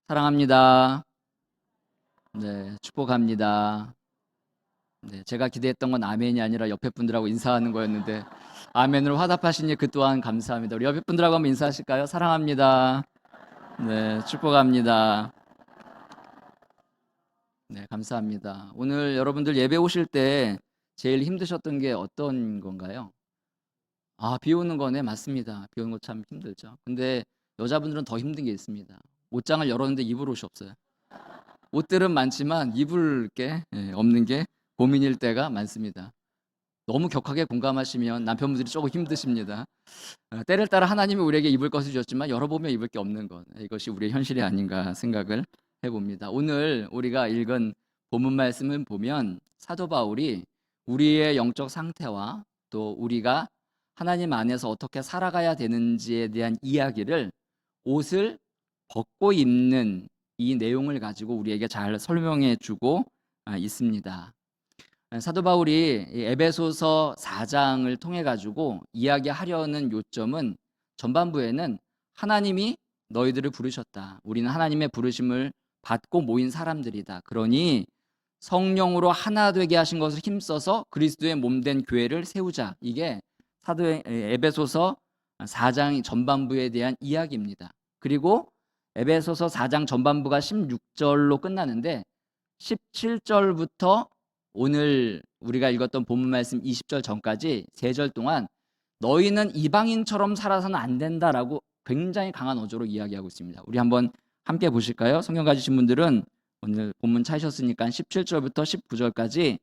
사랑합니다. 네, 축복합니다. 네, 제가 기대했던 건 아멘이 아니라 옆에 분들하고 인사하는 거였는데 아멘으로 화답하시니 그 또한 감사합니다. 우리 옆에 분들하고 한번 인사하실까요? 사랑합니다. 네, 축복합니다. 네, 감사합니다. 오늘 여러분들 예배 오실 때 제일 힘드셨던 게 어떤 건가요? 비 오는 거네, 맞습니다. 비 오는 거 참 힘들죠. 근데 여자분들은 더 힘든 게 있습니다. 옷장을 열었는데 입을 옷이 없어요. 옷들은 많지만 입을 게 없는 게 고민일 때가 많습니다. 너무 격하게 공감하시면 남편분들이 조금 힘드십니다. 때를 따라 하나님이 우리에게 입을 것을 주셨지만 열어보면 입을 게 없는 것, 이것이 우리의 현실이 아닌가 생각을 해봅니다. 오늘 우리가 읽은 본문 말씀을 보면 사도 바울이 우리의 영적 상태와 또 우리가 하나님 안에서 어떻게 살아가야 되는지에 대한 이야기를 옷을 벗고 입는 이 내용을 가지고 우리에게 잘 설명해 주고 있습니다. 사도 바울이 에베소서 4장을 통해 가지고 이야기하려는 요점은 전반부에는 하나님이 너희들을 부르셨다. 우리는 하나님의 부르심을 받고 모인 사람들이다. 그러니 성령으로 하나 되게 하신 것을 힘써서 그리스도의 몸된 교회를 세우자. 이게 사도의 에베소서 4장 전반부에 대한 이야기입니다. 그리고 에베소서 4장 전반부가 16절로 끝나는데 17절부터 오늘 우리가 읽었던 본문 말씀 20절 전까지 3절 동안 너희는 이방인처럼 살아서는 안 된다라고 굉장히 강한 어조로 이야기하고 있습니다. 우리 한번 함께 보실까요? 성경 가지신 분들은 오늘 본문 찾으셨으니까 17절부터 19절까지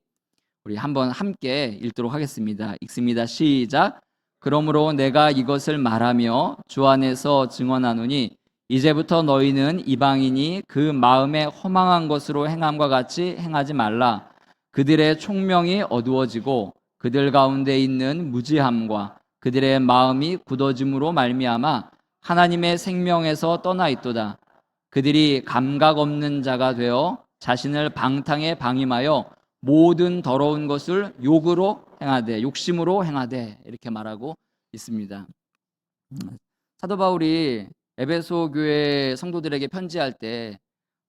우리 한번 함께 읽도록 하겠습니다. 읽습니다. 시작. 그러므로 내가 이것을 말하며 주 안에서 증언하노니 이제부터 너희는 이방인이 그 마음에 허망한 것으로 행함과 같이 행하지 말라. 그들의 총명이 어두워지고 그들 가운데 있는 무지함과 그들의 마음이 굳어짐으로 말미암아 하나님의 생명에서 떠나 있도다. 그들이 감각 없는 자가 되어 자신을 방탕에 방임하여 모든 더러운 것을 욕으로 행하되 욕심으로 행하되 이렇게 말하고 있습니다. 사도 바울이 에베소 교회 성도들에게 편지할 때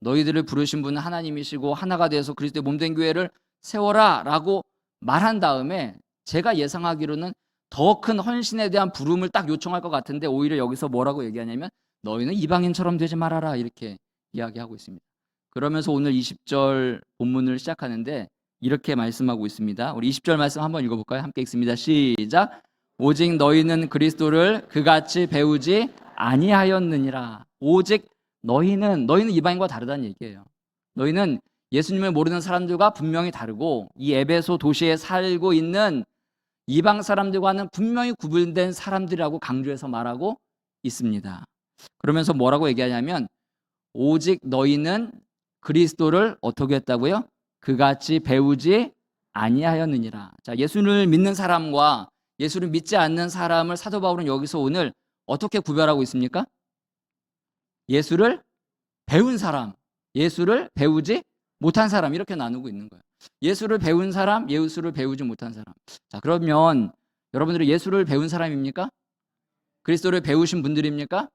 너희들을 부르신 분은 하나님이시고 하나가 되어서 그리스도의 몸된 교회를 세워라 라고 말한 다음에 제가 예상하기로는 더 큰 헌신에 대한 부름을 딱 요청할 것 같은데 오히려 여기서 뭐라고 얘기하냐면 너희는 이방인처럼 되지 말아라 이렇게 이야기하고 있습니다. 그러면서 오늘 20절 본문을 시작하는데 이렇게 말씀하고 있습니다. 우리 20절 말씀 한번 읽어볼까요? 함께 읽습니다. 시작. 오직 너희는 그리스도를 그같이 배우지 아니하였느니라. 오직 너희는 이방인과 다르다는 얘기예요. 너희는 예수님을 모르는 사람들과 분명히 다르고 이 에베소 도시에 살고 있는 이방 사람들과는 분명히 구분된 사람들이라고 강조해서 말하고 있습니다. 그러면서 뭐라고 얘기하냐면 오직 너희는 그리스도를 어떻게 했다고요? 그같이 배우지 아니하였느니라. 자, 예수를 믿는 사람과 예수를 믿지 않는 사람을 사도 바울은 여기서 오늘 어떻게 구별하고 있습니까? 예수를 배운 사람, 예수를 배우지 못한 사람 이렇게 나누고 있는 거예요. 예수를 배운 사람, 예수를 배우지 못한 사람. 자, 그러면 여러분들이 예수를 배운 사람입니까? 그리스도를 배우신 분들입니까?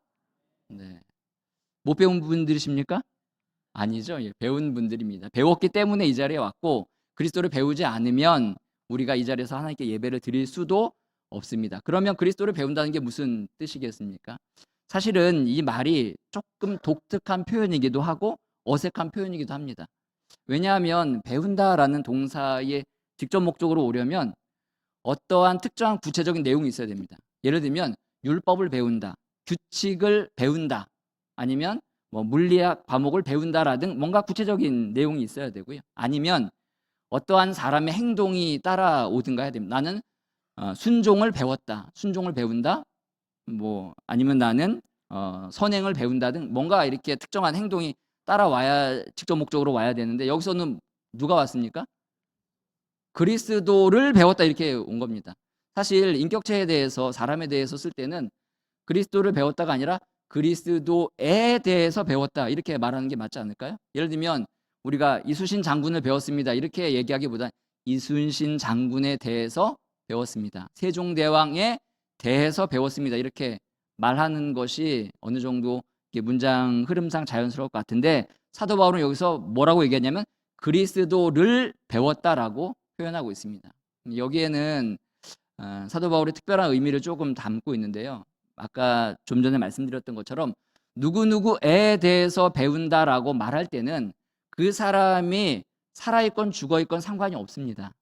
네. 못 배운 분들이십니까? 아니죠. 예, 배운 분들입니다. 배웠기 때문에 이 자리에 왔고 그리스도를 배우지 않으면 우리가 이 자리에서 하나님께 예배를 드릴 수도 없습니다. 그러면 그리스도를 배운다는 게 무슨 뜻이겠습니까? 사실은 이 말이 조금 독특한 표현이기도 하고 어색한 표현이기도 합니다. 왜냐하면 배운다라는 동사의 직접 목적으로 오려면 어떠한 특정한 구체적인 내용이 있어야 됩니다. 예를 들면 율법을 배운다, 규칙을 배운다, 아니면 뭐 물리학 과목을 배운다라든 뭔가 구체적인 내용이 있어야 되고요. 아니면 어떠한 사람의 행동이 따라오든가 해야 됩니다. 나는 순종을 배웠다, 순종을 배운다, 뭐 아니면 나는 선행을 배운다 등 뭔가 이렇게 특정한 행동이 따라와야 직접 목적으로 와야 되는데 여기서는 누가 왔습니까? 그리스도를 배웠다 이렇게 온 겁니다. 사실 인격체에 대해서 사람에 대해서 쓸 때는 그리스도를 배웠다가 아니라 그리스도에 대해서 배웠다 이렇게 말하는 게 맞지 않을까요? 예를 들면 우리가 이순신 장군을 배웠습니다 이렇게 얘기하기보다 이순신 장군에 대해서 배웠습니다. 세종대왕에 대해서 배웠습니다 이렇게 말하는 것이 어느 정도 이렇게 문장 흐름상 자연스러울 것 같은데 사도 바울은 여기서 뭐라고 얘기하냐면 그리스도를 배웠다라고 표현하고 있습니다. 여기에는 사도 바울의 특별한 의미를 조금 담고 있는데요. 아까 좀 전에 말씀드렸던 것처럼 누구누구에 대해서 배운다라고 말할 때는 그 사람이 살아있건 죽어있건 상관이 없습니다.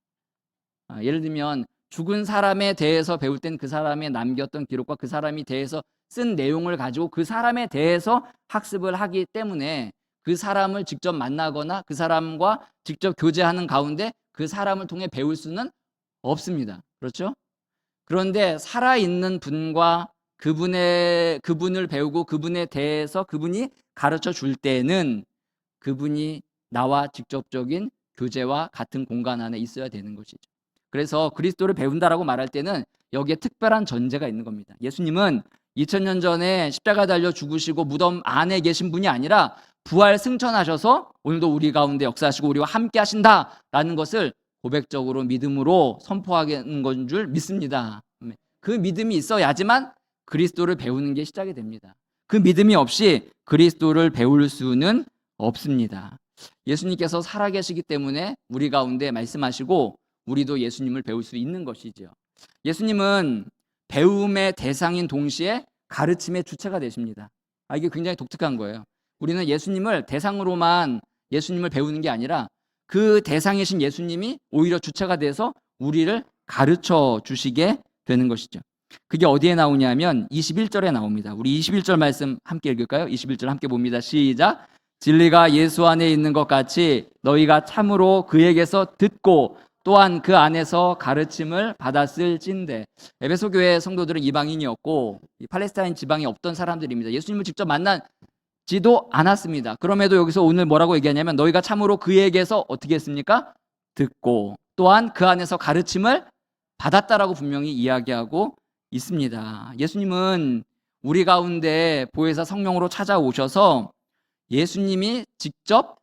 예를 들면 죽은 사람에 대해서 배울 땐 그 사람의 남겼던 기록과 그 사람이 대해서 쓴 내용을 가지고 그 사람에 대해서 학습을 하기 때문에 그 사람을 직접 만나거나 그 사람과 직접 교제하는 가운데 그 사람을 통해 배울 수는 없습니다. 그렇죠? 그런데 살아있는 분과 그분을 배우고 그분에 대해서 그분이 가르쳐 줄 때는 그분이 나와 직접적인 교제와 같은 공간 안에 있어야 되는 것이죠. 그래서 그리스도를 배운다라고 말할 때는 여기에 특별한 전제가 있는 겁니다. 예수님은 2000년 전에 십자가 달려 죽으시고 무덤 안에 계신 분이 아니라 부활 승천하셔서 오늘도 우리 가운데 역사하시고 우리와 함께 하신다라는 것을 고백적으로 믿음으로 선포하는 건 줄 믿습니다. 그 믿음이 있어야지만 그리스도를 배우는 게 시작이 됩니다. 그 믿음이 없이 그리스도를 배울 수는 없습니다. 예수님께서 살아계시기 때문에 우리 가운데 말씀하시고 우리도 예수님을 배울 수 있는 것이죠. 예수님은 배움의 대상인 동시에 가르침의 주체가 되십니다. 이게 굉장히 독특한 거예요. 우리는 예수님을 대상으로만 예수님을 배우는 게 아니라 그 대상이신 예수님이 오히려 주체가 돼서 우리를 가르쳐 주시게 되는 것이죠. 그게 어디에 나오냐면 21절에 나옵니다. 우리 21절 말씀 함께 읽을까요? 21절 함께 봅니다. 시작. 진리가 예수 안에 있는 것 같이 너희가 참으로 그에게서 듣고 또한 그 안에서 가르침을 받았을진대. 에베소 교회 성도들은 이방인이었고 팔레스타인 지방에 없던 사람들입니다. 예수님을 직접 만나지도 않았습니다. 그럼에도 여기서 오늘 뭐라고 얘기하냐면 너희가 참으로 그에게서 어떻게 했습니까? 듣고 또한 그 안에서 가르침을 받았다라고 분명히 이야기하고 있습니다. 예수님은 우리 가운데 보혜사 성령으로 찾아오셔서 예수님이 직접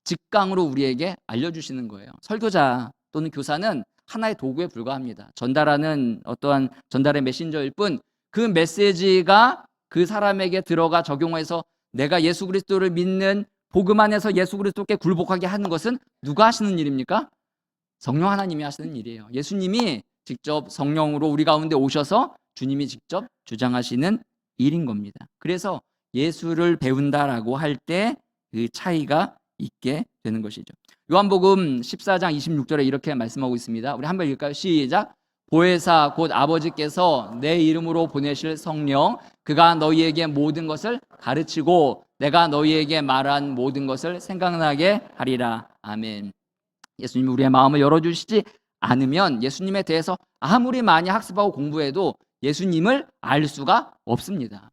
직강으로 우리에게 알려주시는 거예요. 설교자 또는 교사는 하나의 도구에 불과합니다. 전달하는 어떠한 전달의 메신저일 뿐 그 메시지가 그 사람에게 들어가 적용해서 내가 예수 그리스도를 믿는 복음 안에서 예수 그리스도께 굴복하게 하는 것은 누가 하시는 일입니까? 성령 하나님이 하시는 일이에요. 예수님이 직접 성령으로 우리 가운데 오셔서 주님이 직접 주장하시는 일인 겁니다. 그래서 예수를 배운다라고 할 때 그 차이가 있게 되는 것이죠. 요한복음 14장 26절에 이렇게 말씀하고 있습니다. 우리 한번 읽을까요? 시작. 보혜사 곧 아버지께서 내 이름으로 보내실 성령 그가 너희에게 모든 것을 가르치고 내가 너희에게 말한 모든 것을 생각나게 하리라. 아멘. 예수님이 우리의 마음을 열어주시지 않으면 예수님에 대해서 아무리 많이 학습하고 공부해도 예수님을 알 수가 없습니다.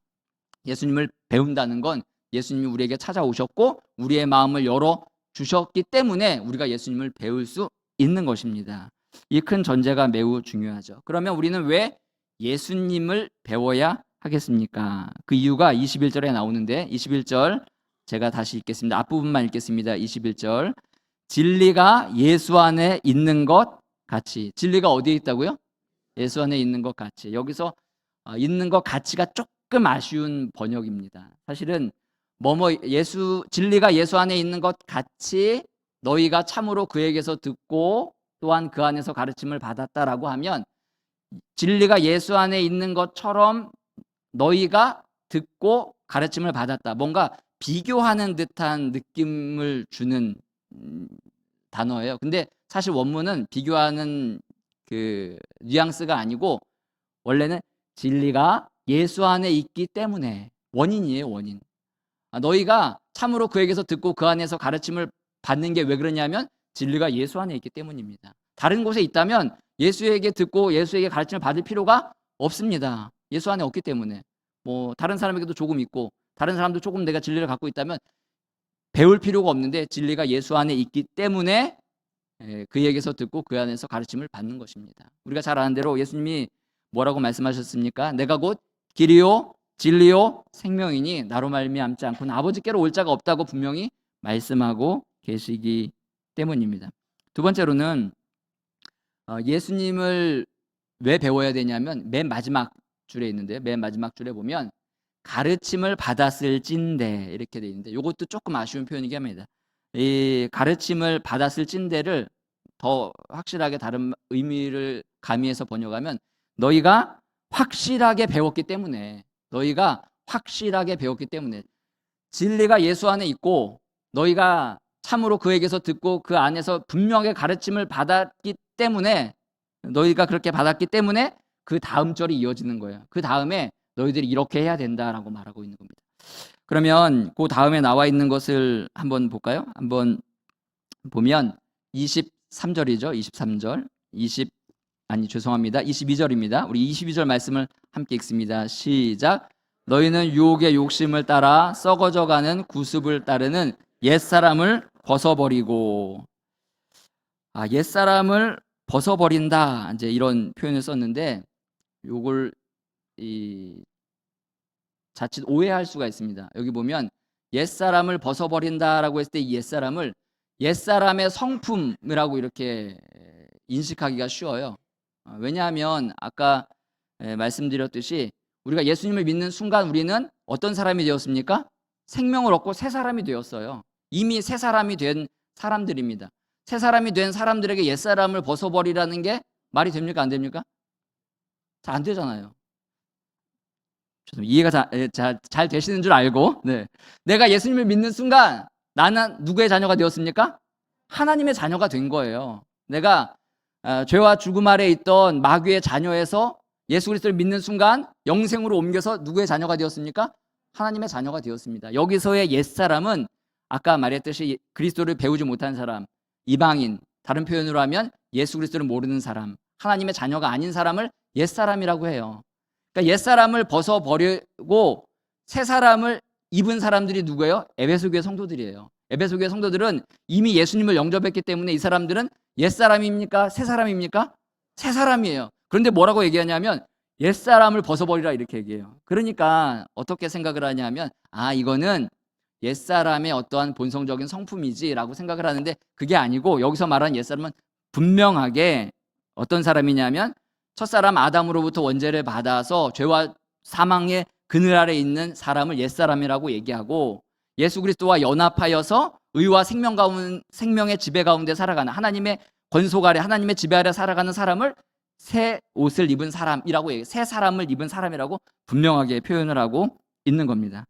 예수님을 배운다는 건 예수님이 우리에게 찾아오셨고 우리의 마음을 열어주셨기 때문에 우리가 예수님을 배울 수 있는 것입니다. 이 큰 전제가 매우 중요하죠. 그러면 우리는 왜 예수님을 배워야 하겠습니까? 그 이유가 21절에 나오는데 21절 제가 다시 읽겠습니다. 앞부분만 읽겠습니다. 21절 진리가 예수 안에 있는 것 같이. 진리가 어디에 있다고요? 예수 안에 있는 것 같이. 여기서 있는 것 같이가 조금 아쉬운 번역입니다. 사실은 진리가 예수 안에 있는 것 같이 너희가 참으로 그에게서 듣고 또한 그 안에서 가르침을 받았다라고 하면 진리가 예수 안에 있는 것처럼 너희가 듣고 가르침을 받았다. 뭔가 비교하는 듯한 느낌을 주는 단어예요. 근데 사실 원문은 비교하는 그 뉘앙스가 아니고 원래는 진리가 예수 안에 있기 때문에 원인이에요. 원인. 너희가 참으로 그에게서 듣고 그 안에서 가르침을 받는 게 왜 그러냐면 진리가 예수 안에 있기 때문입니다. 다른 곳에 있다면 예수에게 듣고 예수에게 가르침을 받을 필요가 없습니다. 예수 안에 없기 때문에. 다른 사람에게도 조금 있고 다른 사람도 조금 내가 진리를 갖고 있다면 배울 필요가 없는데 진리가 예수 안에 있기 때문에 그에게서 듣고 그 안에서 가르침을 받는 것입니다. 우리가 잘 아는 대로 예수님이 뭐라고 말씀하셨습니까? 내가 곧 길이요 진리요 생명이니 나로 말미암지 않고는 아버지께로 올 자가 없다고 분명히 말씀하고 계시기 때문입니다. 두 번째로는 예수님을 왜 배워야 되냐면 맨 마지막 줄에 있는데 맨 마지막 줄에 보면 가르침을 받았을진대 이렇게 돼 있는데 이것도 조금 아쉬운 표현이긴 합니다. 이 가르침을 받았을진대를 더 확실하게 다른 의미를 가미해서 번역하면 너희가 확실하게 배웠기 때문에 너희가 확실하게 배웠기 때문에 진리가 예수 안에 있고 너희가 참으로 그에게서 듣고 그 안에서 분명하게 가르침을 받았기 때문에 너희가 그렇게 받았기 때문에 그 다음 절이 이어지는 거예요. 그 다음에 너희들이 이렇게 해야 된다라고 말하고 있는 겁니다. 그러면 그 다음에 나와 있는 것을 한번 볼까요? 한번 보면 23절이죠. 23절. 22절입니다. 우리 22절 말씀을 함께 읽습니다. 시작. 너희는 유혹의 욕심을 따라 썩어져가는 구습을 따르는 옛사람을 벗어버리고 옛사람을 벗어버린다. 이제 이런 표현을 썼는데 요걸 자칫 오해할 수가 있습니다. 여기 보면 옛사람을 벗어버린다라고 했을 때 이 옛사람을 옛사람의 성품이라고 이렇게 인식하기가 쉬워요. 왜냐하면 아까 말씀드렸듯이 우리가 예수님을 믿는 순간 우리는 어떤 사람이 되었습니까? 생명을 얻고 새 사람이 되었어요. 이미 새 사람이 된 사람들입니다. 새 사람이 된 사람들에게 옛사람을 벗어버리라는 게 말이 됩니까? 안 됩니까? 잘 안 되잖아요. 이해가 잘 되시는 줄 알고 내가 예수님을 믿는 순간 나는 누구의 자녀가 되었습니까? 하나님의 자녀가 된 거예요. 내가 죄와 죽음 아래 있던 마귀의 자녀에서 예수 그리스도를 믿는 순간 영생으로 옮겨서 누구의 자녀가 되었습니까? 하나님의 자녀가 되었습니다. 여기서의 옛사람은 아까 말했듯이 그리스도를 배우지 못한 사람, 이방인, 다른 표현으로 하면 예수 그리스도를 모르는 사람, 하나님의 자녀가 아닌 사람을 옛사람이라고 해요. 그러니까 옛사람을 벗어버리고 새 사람을 입은 사람들이 누구예요? 에베소 교회 성도들이에요. 에베소 교회 성도들은 이미 예수님을 영접했기 때문에 이 사람들은 옛사람입니까? 새 사람입니까? 새 사람이에요. 그런데 뭐라고 얘기하냐면 옛사람을 벗어버리라 이렇게 얘기해요. 그러니까 어떻게 생각을 하냐면 이거는 옛사람의 어떠한 본성적인 성품이지라고 생각을 하는데 그게 아니고 여기서 말하는 옛사람은 분명하게 어떤 사람이냐면 첫사람 아담으로부터 원죄를 받아서 죄와 사망의 그늘 아래 있는 사람을 옛사람이라고 얘기하고 예수 그리스도와 연합하여서 의와 생명의 지배 가운데 살아가는 하나님의 권속 아래 하나님의 지배 아래 살아가는 사람을 새 옷을 입은 사람이라고 얘기해요. 새 사람을 입은 사람이라고 분명하게 표현을 하고 있는 겁니다.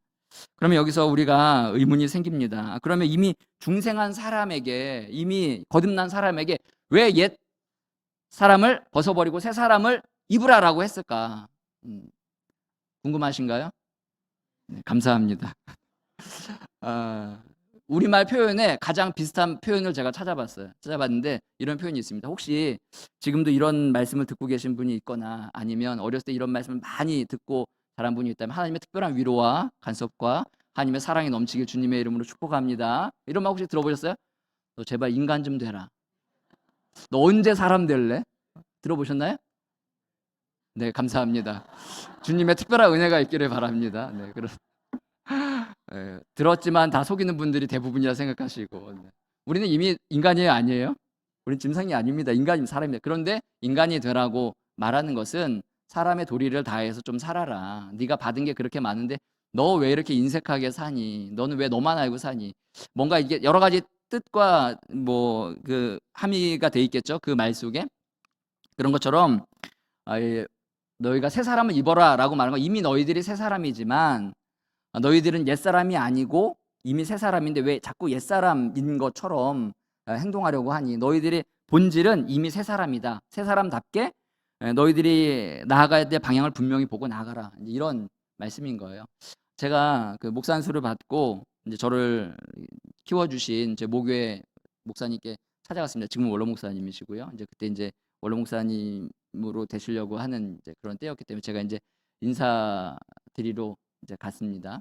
그러면 여기서 우리가 의문이 생깁니다. 그러면 이미 중생한 사람에게 이미 거듭난 사람에게 왜 옛 사람을 벗어버리고 새 사람을 입으라라고 했을까? 궁금하신가요? 네, 감사합니다. 우리말 표현에 가장 비슷한 표현을 제가 찾아봤는데 이런 표현이 있습니다. 혹시 지금도 이런 말씀을 듣고 계신 분이 있거나 아니면 어렸을 때 이런 말씀을 많이 듣고 자란 분이 있다면 하나님의 특별한 위로와 간섭과 하나님의 사랑이 넘치길 주님의 이름으로 축복합니다. 이런 말 혹시 들어보셨어요? 너 제발 인간 좀 되라. 너 언제 사람 될래? 들어보셨나요? 네, 감사합니다. 주님의 특별한 은혜가 있기를 바랍니다. 네, 들었지만 다 속이는 분들이 대부분이라 생각하시고 우리는 이미 인간이에요, 아니에요? 우리는 짐승이 아닙니다. 인간이 사람입니다. 그런데 인간이 되라고 말하는 것은 사람의 도리를 다해서 좀 살아라. 네가 받은 게 그렇게 많은데 너 왜 이렇게 인색하게 사니? 너는 왜 너만 알고 사니? 뭔가 이게 여러 가지 뜻과 뭐 그 함의가 돼 있겠죠. 그 말 속에 그런 것처럼 너희가 새 사람을 입어라라고 말하는 건 이미 너희들이 새 사람이지만 너희들은 옛사람이 아니고 이미 새 사람인데 왜 자꾸 옛사람인 것처럼 행동하려고 하니? 너희들의 본질은 이미 새 사람이다. 새 사람답게 너희들이 나아가야 될 방향을 분명히 보고 나아가라. 이런 말씀인 거예요. 제가 그 목사 안수를 받고 이제 저를 키워주신 제 모교회 목사님께 찾아갔습니다. 지금은 원로 목사님이시고요. 이제 그때 이제 원로 목사님으로 되시려고 하는 이제 그런 때였기 때문에 제가 이제 인사드리러 이제 갔습니다.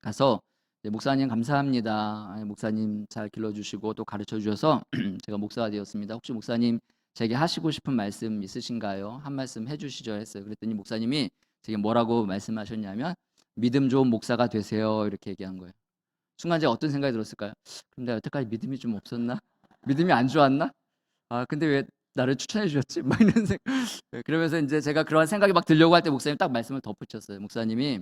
가서 목사님 감사합니다. 목사님 잘 길러주시고 또 가르쳐 주셔서 제가 목사가 되었습니다. 혹시 목사님 제게 하시고 싶은 말씀 있으신가요? 한 말씀 해주시죠 했어요. 그랬더니 목사님이 제게 뭐라고 말씀하셨냐면 믿음 좋은 목사가 되세요 이렇게 얘기한 거예요. 순간 제가 어떤 생각이 들었을까요? 그럼 내가 여태까지 믿음이 좀 없었나? 믿음이 안 좋았나? 근데 왜 나를 추천해 주셨지? 막 이런 생각. 그러면서 이제 제가 그런 생각이 막 들려고 할 때 목사님 딱 말씀을 덧붙였어요. 목사님이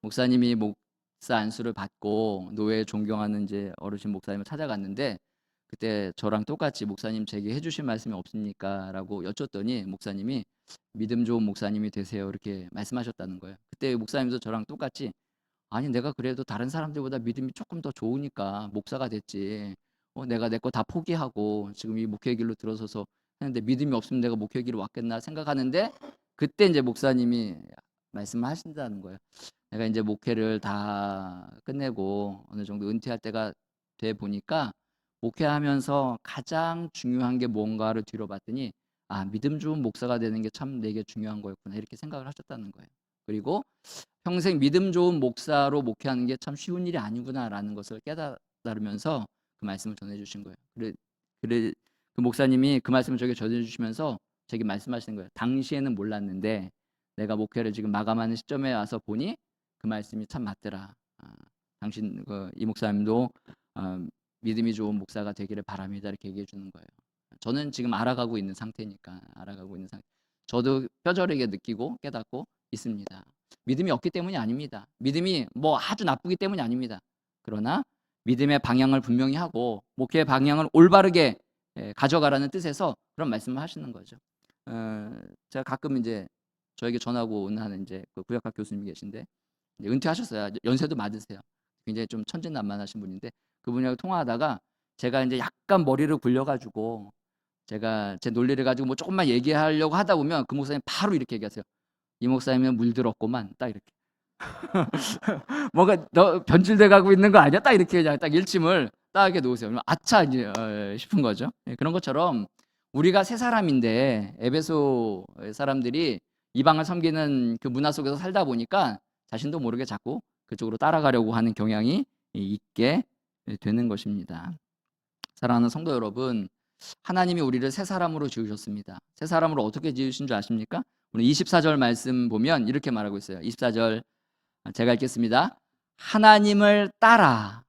목사님이 목사 안수를 받고 노예 존경하는 이제 어르신 목사님을 찾아갔는데 그때 저랑 똑같이 목사님 제게 해주실 말씀이 없습니까? 라고 여쭸더니 목사님이 믿음 좋은 목사님이 되세요 이렇게 말씀하셨다는 거예요. 그때 목사님도 저랑 똑같이 아니 내가 그래도 다른 사람들보다 믿음이 조금 더 좋으니까 목사가 됐지. 내가 내 거 다 포기하고 지금 이 목회 길로 들어서서 했는데 믿음이 없으면 내가 목회 길로 왔겠나 생각하는데 그때 이제 목사님이 말씀을 하신다는 거예요. 내가 이제 목회를 다 끝내고 어느 정도 은퇴할 때가 돼 보니까 목회하면서 가장 중요한 게 뭔가를 뒤로 봤더니 아 믿음 좋은 목사가 되는 게 참 내게 중요한 거였구나 이렇게 생각을 하셨다는 거예요. 그리고 평생 믿음 좋은 목사로 목회하는 게 참 쉬운 일이 아니구나라는 것을 깨달으면서 그 말씀을 전해주신 거예요. 그래 그 목사님이 그 말씀을 저에게 전해주시면서 제게 말씀하시는 거예요. 당시에는 몰랐는데 내가 목회를 지금 마감하는 시점에 와서 보니 그 말씀이 참 맞더라. 당신 이 목사님도 믿음이 좋은 목사가 되기를 바랍니다. 이렇게 얘기해 주는 거예요. 저는 지금 알아가고 있는 상태니까 저도 뼈저리게 느끼고 깨닫고 있습니다. 믿음이 없기 때문이 아닙니다. 믿음이 뭐 아주 나쁘기 때문이 아닙니다. 그러나 믿음의 방향을 분명히 하고 목회의 방향을 올바르게 가져가라는 뜻에서 그런 말씀을 하시는 거죠. 제가 가끔 이제 저에게 전화고 오는 이제 그 구역학 교수님이 계신데 이제 은퇴하셨어요. 연세도 많으세요. 굉장히 좀 천진난만하신 분인데 그분하고 통화하다가 제가 이제 약간 머리를 굴려가지고 제가 제 논리를 가지고 뭐 조금만 얘기하려고 하다 보면 그 목사님 바로 이렇게 얘기하세요. 이 목사님은 물들었구만. 딱 이렇게. 뭔가 너 변질돼 가고 있는 거 아니야? 딱 이렇게 그냥 딱 일침을 딱 이렇게 놓으세요. 그러면 아차 이제 싶은 거죠. 그런 것처럼 우리가 새 사람인데 에베소 사람들이 이방을 섬기는 그 문화 속에서 살다 보니까 자신도 모르게 자꾸 그쪽으로 따라가려고 하는 경향이 있게 되는 것입니다. 사랑하는 성도 여러분, 하나님이 우리를 새 사람으로 지으셨습니다. 새 사람으로 어떻게 지으신 줄 아십니까? 오늘 24절 말씀 보면 이렇게 말하고 있어요. 24절 제가 읽겠습니다. 하나님을 따라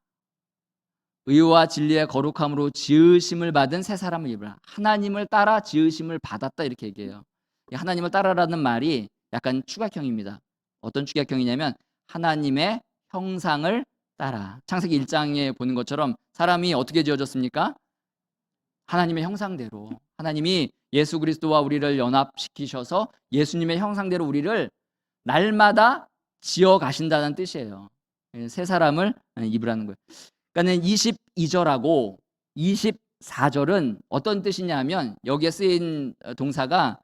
의와 진리의 거룩함으로 지으심을 받은 새 사람을 입으라. 하나님을 따라 지으심을 받았다 이렇게 얘기해요. 하나님을 따라라는 말이 약간 추각형입니다. 어떤 추각형이냐면 하나님의 형상을 따라. 창세기 1장에 보는 것처럼 사람이 어떻게 지어졌습니까? 하나님의 형상대로. 하나님이 예수 그리스도와 우리를 연합시키셔서 예수님의 형상대로 우리를 날마다 지어 가신다는 뜻이에요. 새 사람을 입으라는 거예요. 그러니까 22절하고 24절은 어떤 뜻이냐면 여기에 쓰인 동사가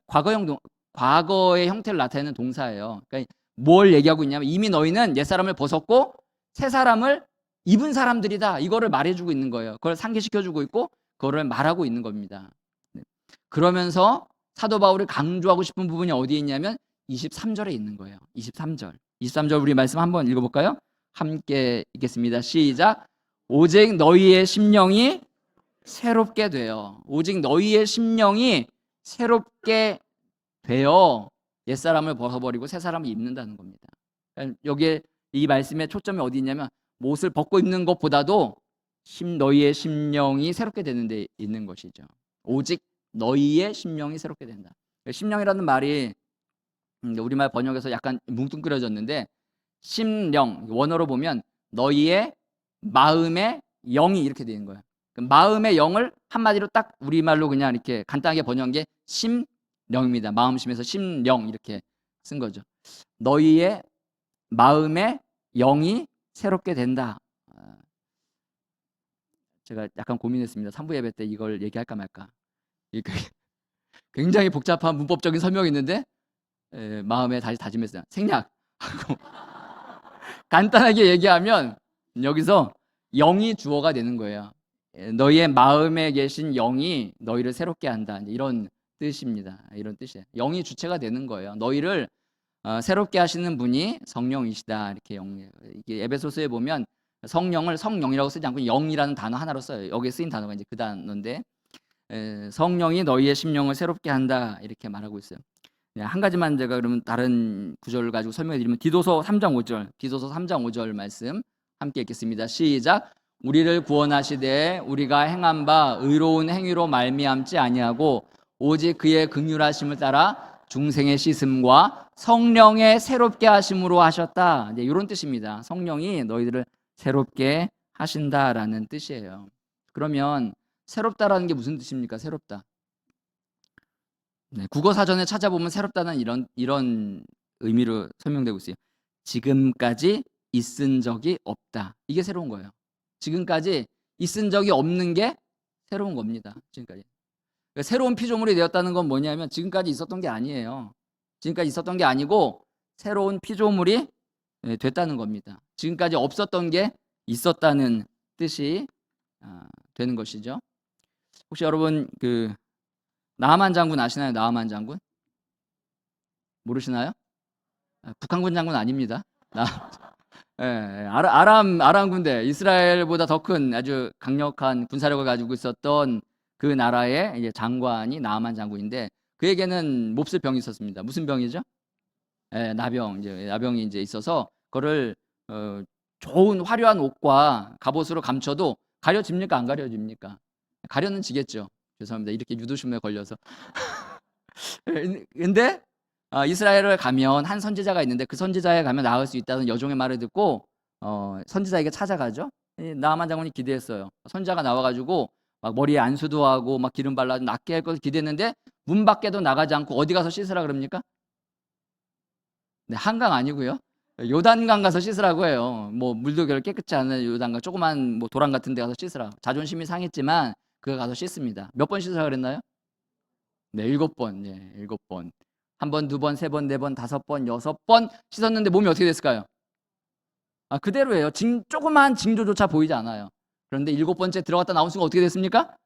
과거의 형태를 나타내는 동사예요. 그러니까 뭘 얘기하고 있냐면 이미 너희는 옛사람을 벗었고 새 사람을 입은 사람들이다. 이거를 말해주고 있는 거예요. 그걸 상기시켜주고 있고 그거를 말하고 있는 겁니다. 그러면서 사도 바울이 강조하고 싶은 부분이 어디에 있냐면 23절에 있는 거예요. 23절 우리 말씀 한번 읽어볼까요? 함께 읽겠습니다. 시작. 오직 너희의 심령이 새롭게 되어 오직 너희의 심령이 새롭게 되어 옛사람을 벗어버리고 새사람을 입는다는 겁니다. 여기에 이 말씀의 초점이 어디 있냐면 옷을 벗고 입는 것보다도 너희의 심령이 새롭게 되는 데 있는 것이죠. 오직 너희의 심령이 새롭게 된다. 심령이라는 말이 우리말 번역에서 약간 뭉뚱그려졌는데 심령, 원어로 보면 너희의 마음의 영이 이렇게 되는 거예요. 마음의 영을 한마디로 딱 우리말로 그냥 이렇게 간단하게 번역한 게 심령입니다. 마음심에서 심령 이렇게 쓴 거죠. 너희의 마음의 영이 새롭게 된다. 제가 약간 고민했습니다. 3부 예배 때 이걸 얘기할까 말까. 굉장히 복잡한 문법적인 설명이 있는데 마음에 다시 다짐했어요. 생략하고 간단하게 얘기하면 여기서 영이 주어가 되는 거예요. 너희의 마음에 계신 영이 너희를 새롭게 한다. 이런 뜻입니다. 이런 뜻이에요. 영이 주체가 되는 거예요. 너희를 새롭게 하시는 분이 성령이시다. 이렇게 이게 에베소서에 보면 성령을 성령이라고 쓰지 않고 영이라는 단어 하나로 써요. 여기에 쓰인 단어가 이제 그 단어인데 성령이 너희의 심령을 새롭게 한다. 이렇게 말하고 있어요. 한 가지만 제가 그러면 다른 구절을 가지고 설명해 드리면 디도서 3장 5절 말씀 함께 읽겠습니다. 시작. 우리를 구원하시되 우리가 행한 바 의로운 행위로 말미암지 아니하고 오직 그의 긍휼하심을 따라 중생의 씻음과 성령의 새롭게 하심으로 하셨다. 이제 이런 뜻입니다. 성령이 너희들을 새롭게 하신다라는 뜻이에요. 그러면 새롭다라는 게 무슨 뜻입니까? 새롭다. 네, 국어 사전에 찾아보면 새롭다는 이런 의미로 설명되고 있어요. 지금까지 있은 적이 없다. 이게 새로운 거예요. 지금까지 있은 적이 없는 게 새로운 겁니다. 지금까지. 그러니까 새로운 피조물이 되었다는 건 뭐냐면 지금까지 있었던 게 아니에요. 지금까지 있었던 게 아니고 새로운 피조물이 됐다는 겁니다. 지금까지 없었던 게 있었다는 뜻이 되는 것이죠. 혹시 여러분 그 나하만 장군 아시나요? 나하만 장군? 모르시나요? 북한군 장군 아닙니다. 아람 군대, 이스라엘보다 더 큰 아주 강력한 군사력을 가지고 있었던 그 나라의 이제 장관이 나하만 장군인데 그에게는 몹쓸 병이 있었습니다. 무슨 병이죠? 나병이 이제 있어서 그거를 좋은 화려한 옷과 갑옷으로 감춰도 가려집니까? 안 가려집니까? 가려는 지겠죠. 죄송합니다. 이렇게 유도심에 걸려서. 근데 이스라엘을 가면 한 선지자가 있는데 그 선지자에 가면 나을 수 있다는 여종의 말을 듣고 선지자에게 찾아가죠. 나하만 장군이 기대했어요. 선지자가 나와가지고 막 머리에 안수도 하고 막 기름 발라서 낫게 할 것을 기대했는데 문 밖에도 나가지 않고 어디 가서 씻으라 그럽니까? 네, 한강 아니고요. 요단강 가서 씻으라고 해요. 뭐 물도 별로 깨끗지 않은 요단강, 조그만 뭐 도랑 같은 데 가서 씻으라. 자존심이 상했지만 그가 가서 씻습니다. 몇 번 씻으라 그랬나요? 네, 7번. 예, 7번. 한 번, 두 번, 세 번, 네 번, 5번, 6번 씻었는데 몸이 어떻게 됐을까요? 그대로예요. 조그만 징조조차 보이지 않아요. 그런데 7번째 들어갔다 나온 순간 어떻게 됐습니까?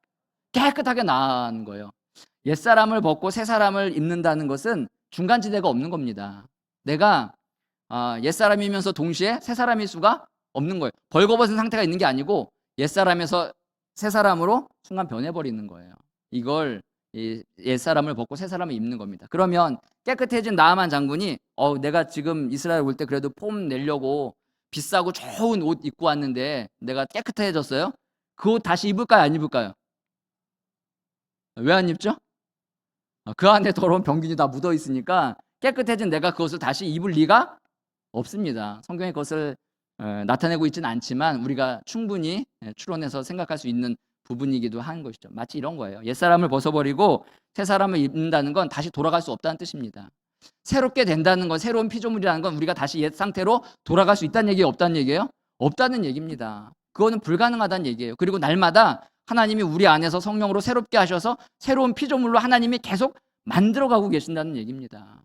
깨끗하게 나은 거예요. 옛사람을 벗고 새사람을 입는다는 것은 중간지대가 없는 겁니다. 내가 옛사람이면서 동시에 새사람일 수가 없는 거예요. 벌거벗은 상태가 있는 게 아니고 옛사람에서 새사람으로 순간 변해버리는 거예요. 이걸 옛사람을 벗고 새사람을 입는 겁니다. 그러면 깨끗해진 나하만 장군이 내가 지금 이스라엘 올 때 그래도 폼 내려고 비싸고 좋은 옷 입고 왔는데 내가 깨끗해졌어요? 그 옷 다시 입을까요? 안 입을까요? 왜 안 입죠? 그 안에 더러운 병균이 다 묻어 있으니까 깨끗해진 내가 그것을 다시 입을 리가 없습니다. 성경이 그것을 나타내고 있지는 않지만 우리가 충분히 추론해서 생각할 수 있는 부분이기도 한 것이죠. 마치 이런 거예요. 옛사람을 벗어버리고 새사람을 입는다는 건 다시 돌아갈 수 없다는 뜻입니다. 새롭게 된다는 건, 새로운 피조물이라는 건 우리가 다시 옛 상태로 돌아갈 수 있다는 얘기예요? 없다는 얘기예요? 없다는 얘기입니다. 그거는 불가능하다는 얘기예요. 그리고 날마다 하나님이 우리 안에서 성령으로 새롭게 하셔서 새로운 피조물로 하나님이 계속 만들어가고 계신다는 얘기입니다.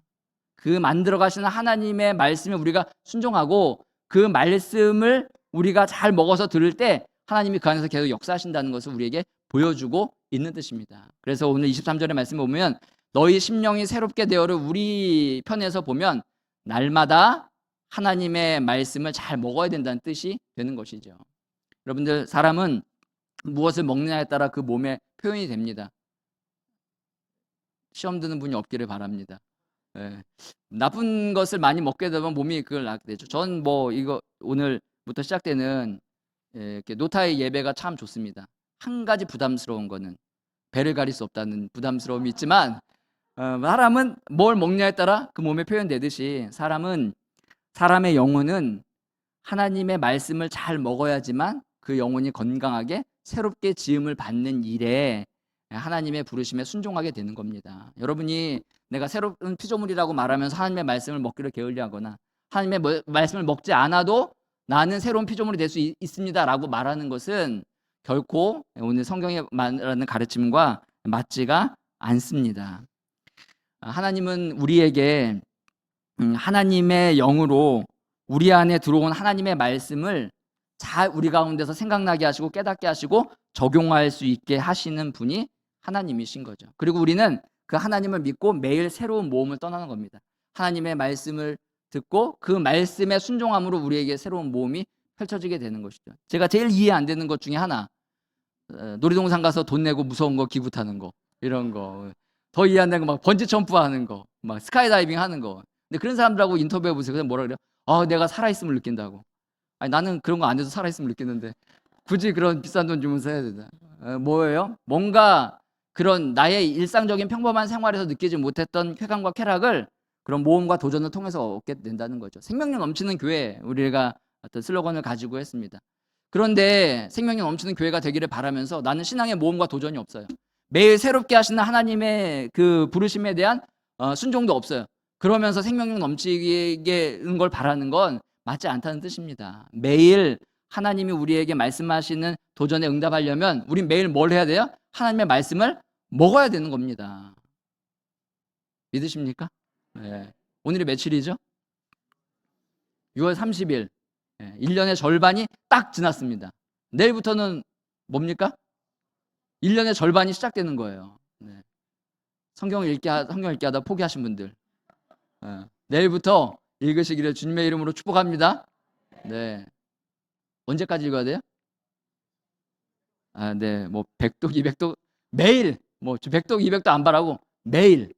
그 만들어 가시는 하나님의 말씀에 우리가 순종하고 그 말씀을 우리가 잘 먹어서 들을 때 하나님이 그 안에서 계속 역사하신다는 것을 우리에게 보여주고 있는 뜻입니다. 그래서 오늘 23절의 말씀을 보면 너희 심령이 새롭게 되어를 우리 편에서 보면 날마다 하나님의 말씀을 잘 먹어야 된다는 뜻이 되는 것이죠. 여러분들, 사람은 무엇을 먹느냐에 따라 그 몸에 표현이 됩니다. 시험 드는 분이 없기를 바랍니다. 나쁜 것을 많이 먹게 되면 몸이 그걸 낳게 되죠. 전 뭐 이거 오늘부터 시작되는 이렇게 노타의 예배가 참 좋습니다. 한 가지 부담스러운 거는 배를 가릴 수 없다는 부담스러움이 있지만 사람은 뭘 먹냐에 따라 그 몸에 표현되듯이 사람의 영혼은 하나님의 말씀을 잘 먹어야지만 그 영혼이 건강하게 새롭게 지음을 받는 일에 하나님의 부르심에 순종하게 되는 겁니다. 여러분이 내가 새로운 피조물이라고 말하면서 하나님의 말씀을 먹기를 게을리하거나 하나님의 말씀을 먹지 않아도 나는 새로운 피조물이 될 수 있습니다라고 말하는 것은 결코 오늘 성경에 말하는 가르침과 맞지가 않습니다. 하나님은 우리에게 하나님의 영으로 우리 안에 들어온 하나님의 말씀을 잘 우리 가운데서 생각나게 하시고 깨닫게 하시고 적용할 수 있게 하시는 분이 하나님이신 거죠. 그리고 우리는 그 하나님을 믿고 매일 새로운 모험을 떠나는 겁니다. 하나님의 말씀을 듣고 그 말씀에 순종함으로 우리에게 새로운 모험이 펼쳐지게 되는 것이죠. 제가 제일 이해 안 되는 것 중에 하나, 놀이동산 가서 돈 내고 무서운 거 기부 타는 거, 이런 거. 더 이해 안 되는 거 막 번지 점프 하는 거, 막 스카이다이빙 하는 거. 근데 그런 사람들하고 인터뷰해 보세요. 그냥 뭐라 그래요? 내가 살아있음을 느낀다고. 아니, 나는 그런 거 안 해도 살아있음을 느끼는데 굳이 그런 비싼 돈 주면서 해야 되나? 뭐예요? 뭔가 그런 나의 일상적인 평범한 생활에서 느끼지 못했던 쾌감과 쾌락을 그런 모험과 도전을 통해서 얻게 된다는 거죠. 생명력 넘치는 교회, 우리가 어떤 슬로건을 가지고 했습니다. 그런데 생명력 넘치는 교회가 되기를 바라면서 나는 신앙의 모험과 도전이 없어요. 매일 새롭게 하시는 하나님의 그 부르심에 대한 순종도 없어요. 그러면서 생명력 넘치는 걸 바라는 건 맞지 않다는 뜻입니다. 매일 하나님이 우리에게 말씀하시는 도전에 응답하려면 우린 매일 뭘 해야 돼요? 하나님의 말씀을 먹어야 되는 겁니다. 믿으십니까? 네. 오늘이 며칠이죠? 6월 30일. 1년의 절반이 딱 지났습니다. 내일부터는 뭡니까? 1년의 절반이 시작되는 거예요. 네. 성경 읽기 하다 포기하신 분들. 내일부터 읽으시기를 주님의 이름으로 축복합니다. 네. 언제까지 읽어야 돼요? 네. 뭐 100독, 200독 매일 뭐 100독, 200독 안 바라고 매일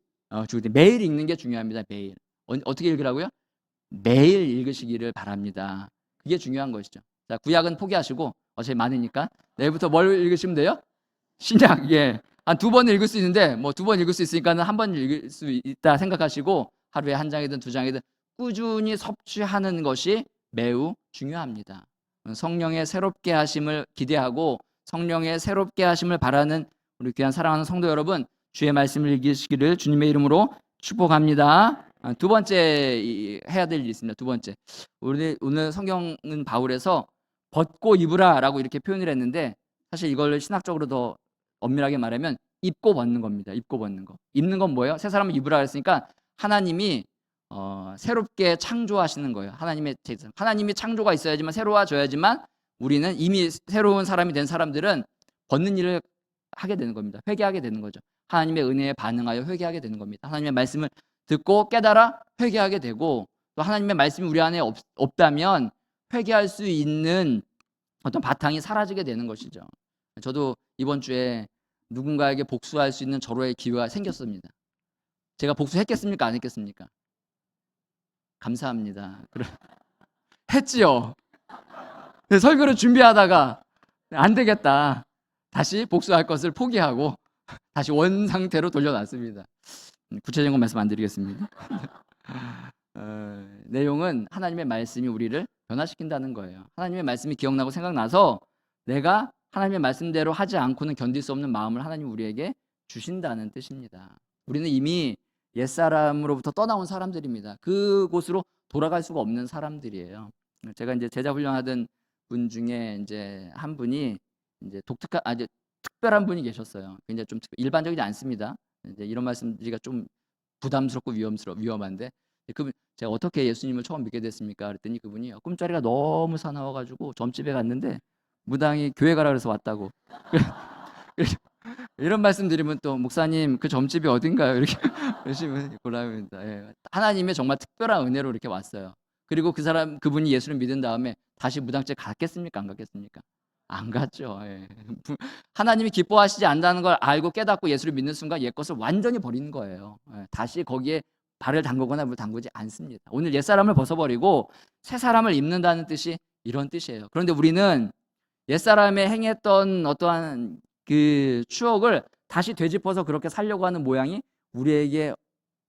매일 읽는 게 중요합니다. 매일. 어떻게 읽으라고요? 매일 읽으시기를 바랍니다. 그게 중요한 것이죠. 자, 구약은 포기하시고 어차피 많으니까 내일부터 뭘 읽으시면 돼요? 신약. 예. 한 2번 읽을 수 있는데 뭐 2번 읽을 수 있으니까는 1번 읽을 수 있다 생각하시고 하루에 1장이든 2장이든 꾸준히 섭취하는 것이 매우 중요합니다. 성령의 새롭게 하심을 기대하고 성령의 새롭게 하심을 바라는 우리 귀한 사랑하는 성도 여러분, 주의 말씀을 읽으시기를 주님의 이름으로 축복합니다. 2번째 해야 될 일이 있습니다. 2번째. 오늘 성경은 바울에서 벗고 입으라라고 이렇게 표현을 했는데 사실 이걸 신학적으로 더 엄밀하게 말하면 입고 벗는 겁니다. 입고 벗는 거. 입는 건 뭐예요? 새 사람을 입으라 했으니까 하나님이 새롭게 창조하시는 거예요. 하나님이 창조가 있어야지만 새로워져야지만 우리는 이미 새로운 사람이 된 사람들은 벗는 일을 하게 되는 겁니다. 회개하게 되는 거죠. 하나님의 은혜에 반응하여 회개하게 되는 겁니다. 하나님의 말씀을 듣고 깨달아 회개하게 되고 또 하나님의 말씀이 우리 안에 없다면 회개할 수 있는 어떤 바탕이 사라지게 되는 것이죠. 저도 이번 주에 누군가에게 복수할 수 있는 절호의 기회가 생겼습니다. 제가 복수했겠습니까? 안 했겠습니까? 감사합니다. 했지요. 설교를 준비하다가 안 되겠다. 다시 복수할 것을 포기하고 다시 원 상태로 돌려놨습니다. 구체적인 건 말씀 안 드리겠습니다. 내용은 하나님의 말씀이 우리를 변화시킨다는 거예요. 하나님의 말씀이 기억나고 생각나서 내가 하나님의 말씀대로 하지 않고는 견딜 수 없는 마음을 하나님 우리에게 주신다는 뜻입니다. 우리는 이미 옛사람으로부터 떠나온 사람들입니다. 그곳으로 돌아갈 수가 없는 사람들이에요. 제가 이제 제자 훈련하던 분 중에 이제 한 분이 이제 특별한 분이 계셨어요. 굉장히 좀 일반적이지 않습니다. 이제 이런 말씀드리기가 좀 부담스럽고 위험한데 그분 제가 어떻게 예수님을 처음 믿게 됐습니까? 그랬더니 그분이 꿈자리가 너무 사나워가지고 점집에 갔는데 무당이 교회 가라 그래서 왔다고. 이런 말씀 드리면 또 목사님 그 점집이 어딘가요? 이렇게 열심히 곤란합니다. 예. 하나님의 정말 특별한 은혜로 이렇게 왔어요. 그리고 그분이 예수를 믿은 다음에 다시 무당집 갔겠습니까? 안 갔겠습니까? 안 갔죠. 예. 하나님이 기뻐하시지 않는다는 걸 알고 깨닫고 예수를 믿는 순간 옛 것을 완전히 버리는 거예요. 예. 다시 거기에 발을 담그거나 물 담그지 않습니다. 오늘 옛사람을 벗어버리고 새사람을 입는다는 뜻이 이런 뜻이에요. 그런데 우리는 옛사람에 행했던 어떠한 그 추억을 다시 되짚어서 그렇게 살려고 하는 모양이 우리에게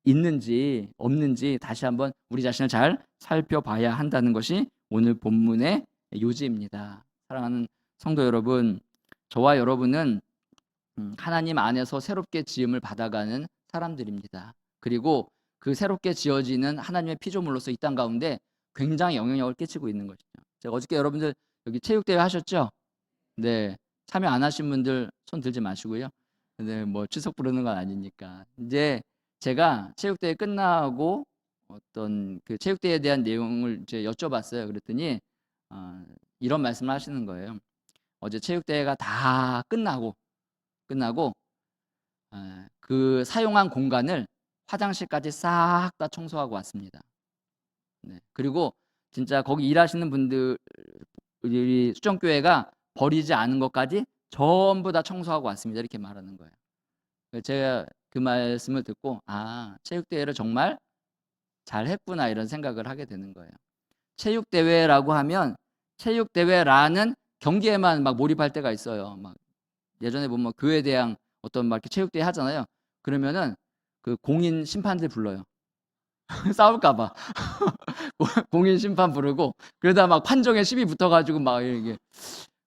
있는지 없는지 다시 한번 우리 자신을 잘 살펴봐야 한다는 것이 오늘 본문의 요지입니다. 사랑하는 성도 여러분, 저와 여러분은 하나님 안에서 새롭게 지음을 받아가는 사람들입니다. 그리고 그 새롭게 지어지는 하나님의 피조물로서 이 땅 가운데 굉장히 영향력을 끼치고 있는 것이죠. 제가 어저께 여러분들 여기 체육대회 하셨죠? 네. 참여 안 하신 분들 손 들지 마시고요. 네, 뭐 추석 부르는 건 아니니까. 이제 제가 체육대회 끝나고 어떤 그 체육대회에 대한 내용을 이제 여쭤봤어요. 그랬더니 이런 말씀을 하시는 거예요. 어제 체육대회가 다 끝나고 그 사용한 공간을 화장실까지 싹 다 청소하고 왔습니다. 네. 그리고 진짜 거기 일하시는 분들이 수정교회가 버리지 않은 것까지 전부 다 청소하고 왔습니다. 이렇게 말하는 거예요. 제가 그 말씀을 듣고 체육대회를 정말 잘했구나 이런 생각을 하게 되는 거예요. 체육대회라고 하면 체육대회라는 경기에만 막 몰입할 때가 있어요. 막 예전에 보면 교회대항 어떤 막 이렇게 체육대회 하잖아요. 그러면은 그 공인 심판들 불러요. 싸울까봐. 공인 심판 부르고 그러다 막 판정에 시비 붙어가지고 막 이게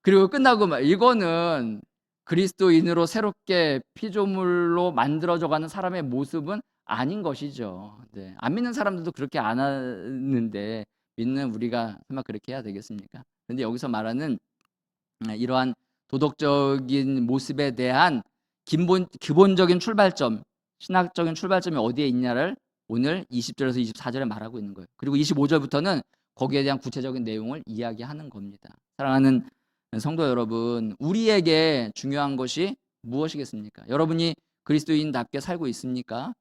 그리고 끝나고 막 이거는 그리스도인으로 새롭게 피조물로 만들어져가는 사람의 모습은 아닌 것이죠. 네. 안 믿는 사람들도 그렇게 안 하는데 믿는 우리가 설마 그렇게 해야 되겠습니까? 근데 여기서 말하는 이러한 도덕적인 모습에 대한 기본적인 출발점, 신학적인 출발점이 어디에 있냐를 오늘 20절에서 24절에 말하고 있는 거예요. 그리고 25절부터는 거기에 대한 구체적인 내용을 이야기하는 겁니다. 사랑하는 성도 여러분, 우리에게 중요한 것이 무엇이겠습니까? 여러분이 그리스도인답게 살고 있습니까?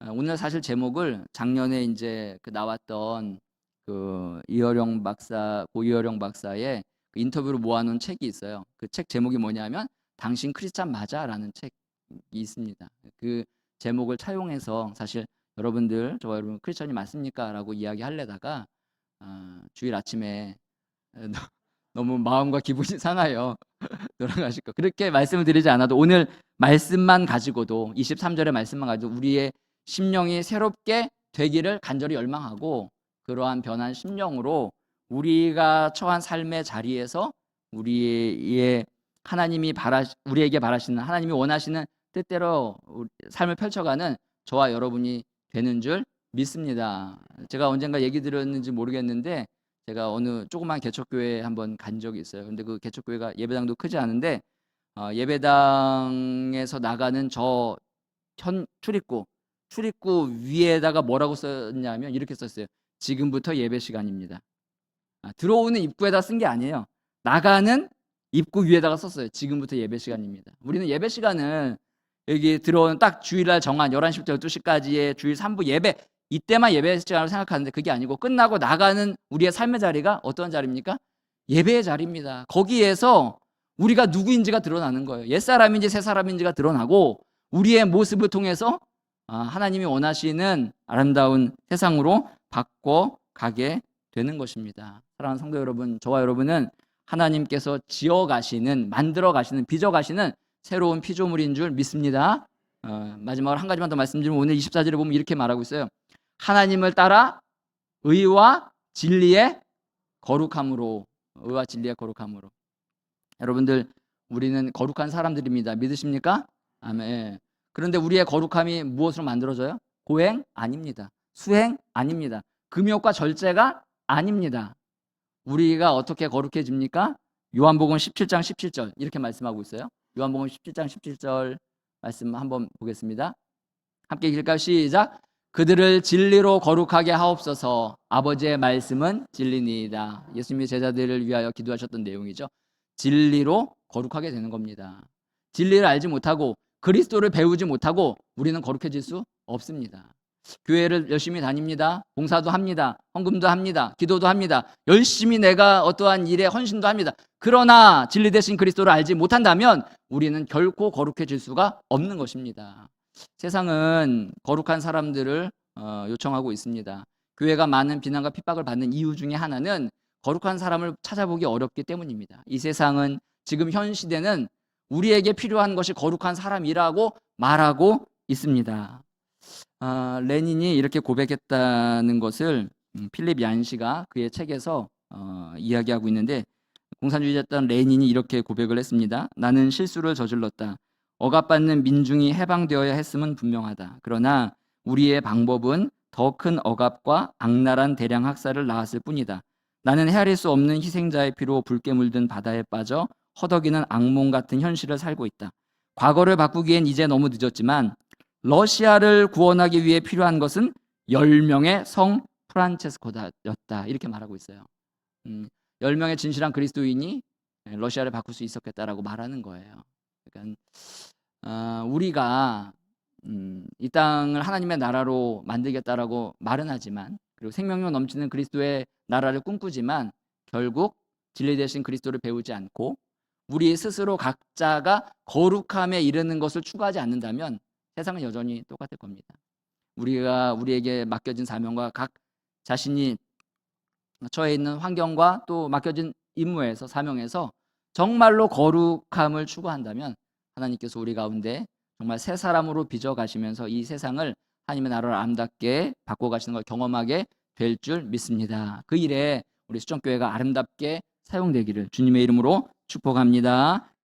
오늘 사실 제목을 작년에 이제 나왔던 그 이어령 박사, 고이어령 박사의 그 인터뷰로 모아놓은 책이 있어요. 그 책 제목이 뭐냐면 당신 크리스찬 맞아라는 책이 있습니다. 그 제목을 차용해서 사실 여러분들, 저와 여러분 크리스찬이 맞습니까? 라고 이야기하려다가 주일 아침에 너무 마음과 기분이 상하여 돌아가실 거. 그렇게 말씀을 드리지 않아도 오늘 말씀만 가지고도 23절의 말씀만 가지고 우리의 심령이 새롭게 되기를 간절히 열망하고 그러한 변한 심령으로 우리가 처한 삶의 자리에서 우리의 우리에게 바라시는 하나님이 원하시는 뜻대로 삶을 펼쳐가는 저와 여러분이 되는 줄 믿습니다. 제가 언젠가 얘기 들었는지 모르겠는데 제가 어느 조그만 개척교회에 한번 간 적이 있어요. 근데 그 개척교회가 예배당도 크지 않은데 예배당에서 나가는 저 출입구 위에다가 뭐라고 썼냐면 이렇게 썼어요. 지금부터 예배 시간입니다. 들어오는 입구에다 쓴 게 아니에요. 나가는 입구 위에다가 썼어요. 지금부터 예배 시간입니다. 우리는 예배 시간은 여기 들어오는 딱 주일날 정한 11시부터 12시까지의 주일 3부 예배, 이때만 예배 시간으로 생각하는데 그게 아니고 끝나고 나가는 우리의 삶의 자리가 어떤 자리입니까? 예배의 자리입니다. 거기에서 우리가 누구인지가 드러나는 거예요. 옛사람인지 새사람인지가 드러나고 우리의 모습을 통해서 하나님이 원하시는 아름다운 세상으로 바꿔가게 되는 것입니다. 사랑하는 성도 여러분, 저와 여러분은 하나님께서 지어가시는, 만들어가시는, 빚어가시는 새로운 피조물인 줄 믿습니다. 마지막으로 한 가지만 더 말씀드리면 오늘 24절에 보면 이렇게 말하고 있어요. 하나님을 따라 의와 진리의 거룩함으로, 의와 진리의 거룩함으로. 여러분들, 우리는 거룩한 사람들입니다. 믿으십니까? 아멘. 그런데 우리의 거룩함이 무엇으로 만들어져요? 고행? 아닙니다. 수행? 아닙니다. 금욕과 절제가 아닙니다. 우리가 어떻게 거룩해집니까? 요한복음 17장 17절 이렇게 말씀하고 있어요. 요한복음 17장 17절 말씀 한번 보겠습니다. 함께 읽을까요? 시작. 그들을 진리로 거룩하게 하옵소서. 아버지의 말씀은 진리니이다. 예수님이 제자들을 위하여 기도하셨던 내용이죠. 진리로 거룩하게 되는 겁니다. 진리를 알지 못하고 그리스도를 배우지 못하고 우리는 거룩해질 수 없습니다. 교회를 열심히 다닙니다. 봉사도 합니다. 헌금도 합니다. 기도도 합니다. 열심히 내가 어떠한 일에 헌신도 합니다. 그러나 진리 대신 그리스도를 알지 못한다면 우리는 결코 거룩해질 수가 없는 것입니다. 세상은 거룩한 사람들을 요청하고 있습니다. 교회가 많은 비난과 핍박을 받는 이유 중에 하나는 거룩한 사람을 찾아보기 어렵기 때문입니다. 이 세상은 지금 현 시대는 우리에게 필요한 것이 거룩한 사람이라고 말하고 있습니다. 레닌이 이렇게 고백했다는 것을 필립 얀시가 그의 책에서 이야기하고 있는데, 공산주의자였던 레닌이 이렇게 고백을 했습니다. 나는 실수를 저질렀다. 억압받는 민중이 해방되어야 했음은 분명하다. 그러나 우리의 방법은 더 큰 억압과 악랄한 대량 학살을 낳았을 뿐이다. 나는 헤아릴 수 없는 희생자의 피로 붉게 물든 바다에 빠져 허덕이는 악몽 같은 현실을 살고 있다. 과거를 바꾸기엔 이제 너무 늦었지만 러시아를 구원하기 위해 필요한 것은 10명의 성 프란체스코였다. 이렇게 말하고 있어요. 10명의 진실한 그리스도인이 러시아를 바꿀 수 있었겠다라고 말하는 거예요. 그러니까 우리가 이 땅을 하나님의 나라로 만들겠다라고 말은 하지만, 그리고 생명력 넘치는 그리스도의 나라를 꿈꾸지만 결국 진리 대신 그리스도를 배우지 않고 우리 스스로 각자가 거룩함에 이르는 것을 추구하지 않는다면 세상은 여전히 똑같을 겁니다. 우리에게 맡겨진 사명과 각 자신이 처해 있는 환경과 또 맡겨진 임무에서, 사명에서 정말로 거룩함을 추구한다면 하나님께서 우리 가운데 정말 새 사람으로 빚어 가시면서 이 세상을 하나님의 나라로 아름답게 바꿔 가시는 걸 경험하게 될 줄 믿습니다. 그 일에 우리 수정교회가 아름답게 사용되기를 주님의 이름으로 축복합니다.